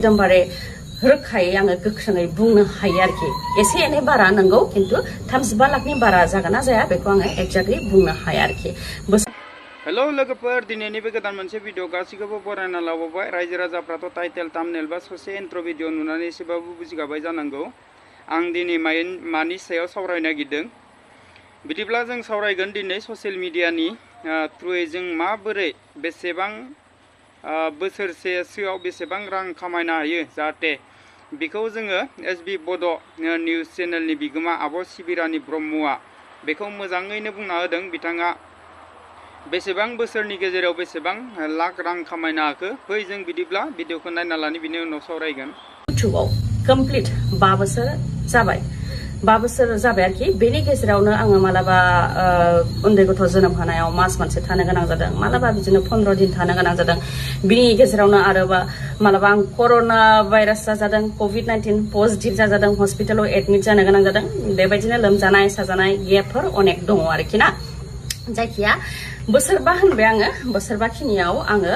एकदमबारे रोखायै आङो गोख्रोङै बुंनो हायो आरोखि एसे एनै बारा नंगौ खिन्थु 35 लाखनि बारा जागोन ना जाया बेखौ आङो एक्जेक्टलि बुंनो हाया आरोखि। हेलो लोगोफोर, दिनैनि बे गोदान मोनसे भिडिअ गासिखौबो बरायना लाबावबाय। रायजो राजाफ्राथ' टाइटेल थाम्बनेल बा ससे इन्ट्र भिडिअ नुनानै एसेबाबो बुजिगाबाय जानांगौ आं दिनै मानि सायाव सावरायनो नागिरदों। बिदिब्ला जों सावरायगोन दिनै ससियेल मिडियानि थ्रुयै जों माबोरै बेसेबां बोसोरसेसोआव बेसेबां रां खामायनो हायो, जाहाथे बेखौ जोङो एसबि बड' निउस चेनेलनि बिगोमा आब' सिबिरानि ब्रह्मआ बेखौ मोजाङैनो बुंना होदों। बिथाङा बेसेबां बोसोरनि गेजेराव बेसेबां लाख रां खामायनो हाखो, फै जों बिदिब्ला भिडिअखौ नायना लानि, बिनि उनाव सावरायगोन। इउटुबाव कमप्लिट 5 बोसोर जाबाय, 5 बोसोर जाबाय आरोखि। बेनि गेजेरावनो आङो मालाबा उन्दै गथ' जोनोम होनायाव मास मोनसे थानो गोनां जादों, मालाबा बिदिनो 15 दिन थानो गोनां जादों। बिनि गेजेरावनो आरोबा मालाबा आं कर'ना भाइरास जाजादों, कभिड-19 पजिटिभ जाजादों, हस्पिटालाव एडमिट जानो गोनां जादों। बेबायदिनो लोमजानाय साजानाय गेपफोर अनेक दङ आरोखि ना। जायखिया बोसोरबा होनबाय आङो, बोसोरबा खिनियाव आङो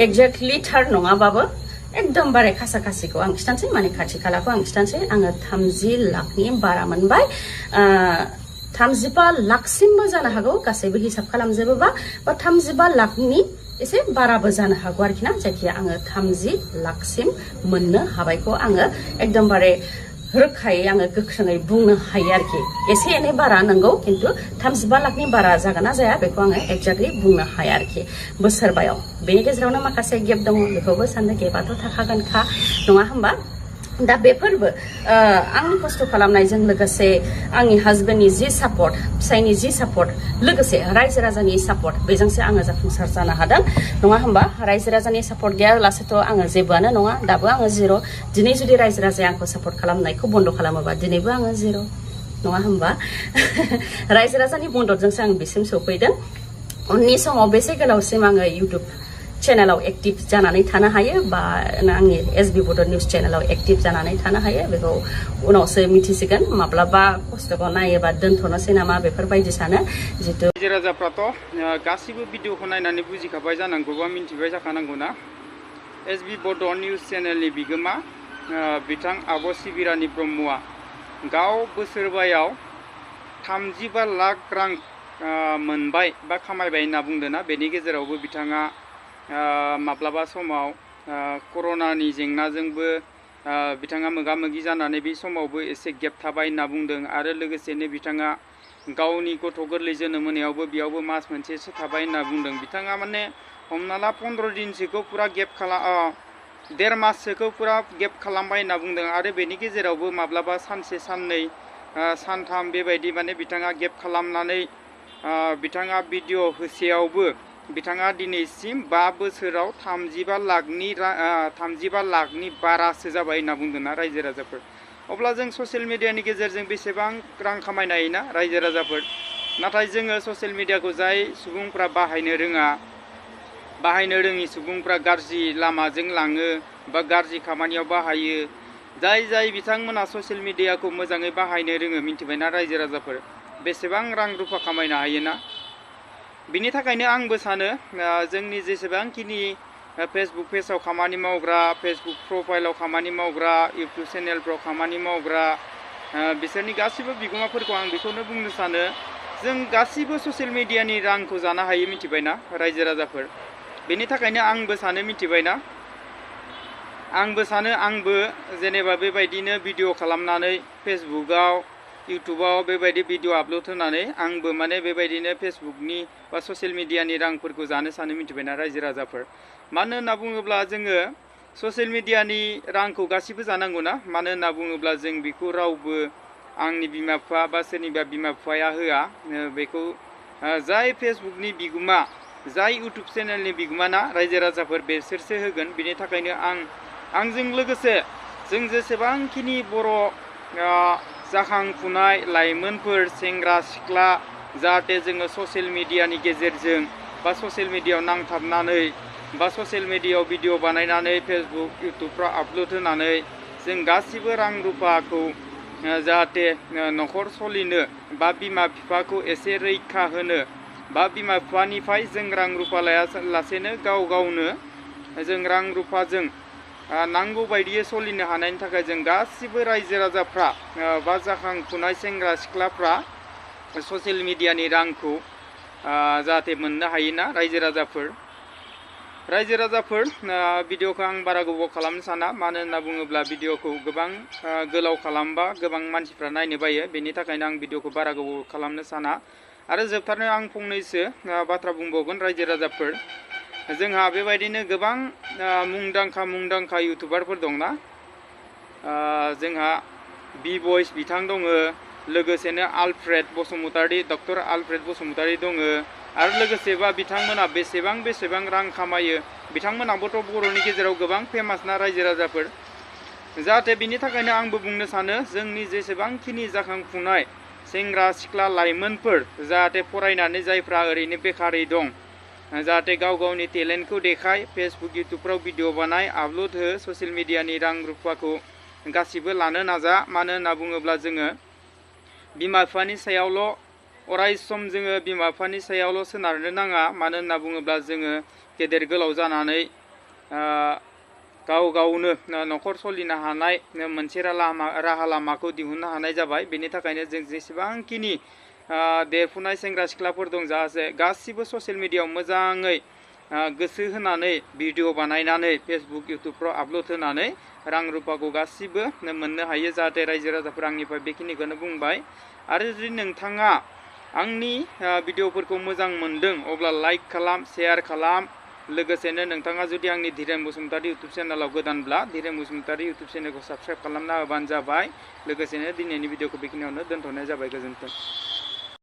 एक्जेक्टलि थार नङाबाबो एकदमबारे खासा खासिखौ आं खिथानोसै, माने खाथि खालाखौ आं खिथानोसै। आङो 30 लाखनि बारा मोनबाय, 35 लाखसिमबो जानो हागौ गासैबो हिसाब खालामजोबोबा, बा 35 लाखनि एसे बाराबो जानो हागौ आरोखि ना। जायखिया आङो 30 लाखसिम मोननो हाबायखौ आङो एकदमबारे रोखायै आङो गोख्रोङै बुंनो हायो आरोखि एसे एनै बारा नंगौ खिन्थु 35 लाखनि बारा जागोन ना जाया बेखौ आङो एक्जेक्टलि बुंनो हाया आरोखि बोसोरबायाव। बेनि गेजेरावनो माखासे गेप दङ, बेखौबो साननो गेपआथ' थाखागोनखा नङा होमबा। दा बेफोरबो आंनि खस्थ' खालामनायजों लोगोसे आंनि हाजबेन्डनि जि सापर्ट, फिसायनि जि सापर्ट, लोगोसे रायजो राजानि सापर्ट, बेजोंसो आङो जाफुंसार जानो हादों नङा होमबा। रायजो राजानि सापर्ट गैयालासेथ' आङो जेबोआनो नङा, दाबो आङो जिर'। दिनै जुदि रायजो राजाया आंखौ सापर्ट खालामनायखौ बन्द' खालामोबा दिनैबो आङो जिर' नङा होमबा। रायजो राजानि मददजोंसो आं बेसिम सौफैदों। उननि समाव बेसे गोलावसिम आङो इउटुब चेनेलाव एक्टिभ जानानै थानो हायो, बा आंनि एसबि बड' निउस चेनेलाव एक्टिभ जानानै थानो हायो, बेखौ उनावसो मिथिसिगोन। माब्लाबा खस्थ'खौ नायोबा दोनथ'नोसै नामा बेफोरबायदि सानो। जितु रायजो राजाफ्राथ' गासिबो भिडिअखौ नायनानै बुजिखाबाय जानांगौ बा मिन्थिबाय जाखानांगौ ना। एसबि बड' निउस चेनेलनि बिगोमा बिथां आब' सिबिरानि ब्रह्मआ गाव बोसोरबायाव 35 लाख रां मोनबाय बा खामायबाय होनना बुंदों ना। बेनि गेजेरावबो बिथाङा माब्लाबा समाव कर'नानि जेंनाजोंबो बिथाङा मोगा मोगि जानानै बे समावबो एसे गेप थाबाय होनना बुंदों। आरो लोगोसेनो बिथाङा गावनि गथ' गोरलै जोनोम होनायावबो बेयावबो मास मोनसेसो थाबाय होनना बुंदों। बिथाङा माने हमना ला 15 दिनसोखौ फुरा गेप देर माससोखौ फुरा गेप खालामबाय होनना बुंदों। आरो बेनि गेजेरावबो माब्लाबा सानसे साननै सानथाम बेबायदि माने बिथाङा गेप खालामनानै बिथाङा भिडिअ होसेयावबो बिथाङा दिनैसिम 5 बोसोराव 35 लाखनि बारासो जाबाय होनना बुंदों ना रायजो राजाफोर। अब्ला जों ससियेल मिडियानि गेजेरजों बेसेबां रां खामायनो हायोना रायजो राजाफोर। नाथाय जोङो ससियेल मिडियाखौ जाय सुबुंफ्रा बाहायनो रोङा, बाहायनो रोङि सुबुंफ्रा गाज्रि लामाजों लाङो बा गाज्रि खामानियाव बाहायो। जाय बिथांमोना ससियेल मिडियाखौ मोजाङै बाहायनो रोङो, मिन्थिबायना रायजो राजाफोर, बेसेबां रां रुफा खामायनो हायोना। बिनि थाखायनो आंबो सानो जोंनि जेसेबांखिनि फेसबुक पेजाव खामानि मावग्रा, फेसबुक प्रफाइलाव खामानि मावग्रा, इउटुब चेनेलफ्राव खामानि मावग्रा, बिसोरनि गासिबो बिगोमाफोरखौ आं बेखौनो बुंनो सानो, जों गासिबो ससियेल मिडियानि रांखौ जानो हायो, मिथिबायना रायजो राजाफोर। बेनि थाखायनो आंबो सानो, मिथिबायना, आंबो सानो आंबो जेनेबा बेबायदिनो भिडिअ खालामनानै फेसबुकआव इउटुबाव बेबायदि भिडिअ आपल'ड होनानै आंबो माने बेबायदिनो फेसबुकनि बा ससियेल मिडियानि रांफोरखौ जानो सानो, मिथिबायना रायजो राजाफोर। मानो होनना बुङोब्ला जोङो ससियेल मिडियानि रांखौ गासिबो जानांगौ ना। मानो होनना बुङोब्ला जों बेखौ रावबो आंनि बिमा बिफा बा सोरनिबा बिमा बिफाया होआ। बेखौ जाय फेसबुकनि बिगोमा, जाय इउटुब चेनेलनि बिगोमा ना रायजो राजाफोर, बेसोरसो होगोन। बिनि थाखायनो आंजों लोगोसे जों जेसेबांखिनि बर' जाखांफुनाय लाइमोनफोर, सेंग्रा सिख्ला, जाहाथे जोङो ससियेल मिडियानि गेजेरजों बा ससियेल मिडियायाव नांथाबनानै बा ससियेल मिडियायाव भिडिअ बानायनानै फेसबुक इउटुबफ्राव आपल'ड होनानै जों गासिबो रां रुफाखौ जाहाथे न'खर सलिनो बा बिमा बिफाखौ एसे रैखा होनो, बा बिमा बिफानिफ्राय जों रां रुफा लायालासेनो गाव गावनो जों रां रुफाजों नांगौ बायदियै सोलिनो हानायनि थाखाय जों गासिबो रायजो राजाफ्रा बा जाखांफुनाय सेंग्रा सिख्लाफ्रा ससियेल मिडियानि रांखौ जाहाथे मोननो हायोना रायजो राजाफोर भिडिअखौ आं बारा गोबाव खालामनो साना मानो होनना बुङोब्ला भिडिअखौ गोबां गोलाव खालामबा गोबां मानसिफ्रा नायनो बायो बेनि थाखायनो आं भिडिअखौ बारा गोबाव खालामनो साना आरो जोबथारनायाव आं फंनैसो बाथ्रा बुंबावगोन रायजो राजाफोर जोंहा बेबायदिनो गोबां मुंदांखा इउटुबारफोर दंना जोंहा बि बयस बिथां दङ लोगोसेनो Alfred Basumatary doctor Alfred Basumatary दङ आरो लोगोसेबा बिथांमोना बेसेबां रां खामायो बिथांमोनाबोथ' बर'नि गेजेराव गोबां फेमास ना रायजो राजाफोर जाहाथे बिनि थाखायनो आंबो बुंनो सानो जोंनि जेसेबांखिनि जाखांफुनाय सेंग्रा सिख्ला लाइमोनफोर जाहाथे फरायनानै जायफ्रा ओरैनो बेखारै दं जाहाथे गाव गावनि टेलेन्टखौ देखाय फेसबुक इउटुबफ्राव भिडिअ बानाय आपल'ड हो ससियेल मिडियानि रां रुफाखौ गासिबो लानो नाजा मानो होनना बुङोब्ला जोङो बिमा बिफानि सायावल' अराय सम जोङो बिमा बिफानि सायावल' सोनारनो नाङा मानो होनना बुङोब्ला जोङो गेदेर गोलाव जानानै गावनो न'खर सोलिनो हानाय मोनसे राहा लामाखौ दिहुननो हानाय जाबाय बेनि थाखायनो जों जेसेबांखिनि देरफुनाय सेंग्रा सिख्लाफोर दं गासिबो ससियेल मिडियायाव मोजाङै गोसो होनानै भिडिअ बानायनानै फेसबुक इउटुबफ्राव आपल'ड होनानै रां रुफाखौ गासिबो मोननो हायो जाहाथे रायजो राजाफोरा आंनिफ्राय बेखिनिखौनो बुंबाय आरो जुदि नोंथाङा आंनि भिडिअफोरखौ मोजां मोनदों अब्ला लाइक खालाम शेयार खालाम लोगोसेनो नोंथाङा जुदि आंनि धीरेन बसुमतारी इउटुब चेनेलाव गोदानब्ला धीरेन बसुमतारी इउटुब चेनेलखौ साबस्क्राइब खालामना होबानो जाबाय लोगोसेनो दिनैनि भिडिअखौ बेखिनियावनो दोनथ'नाय जाबाय गोजोन्थों।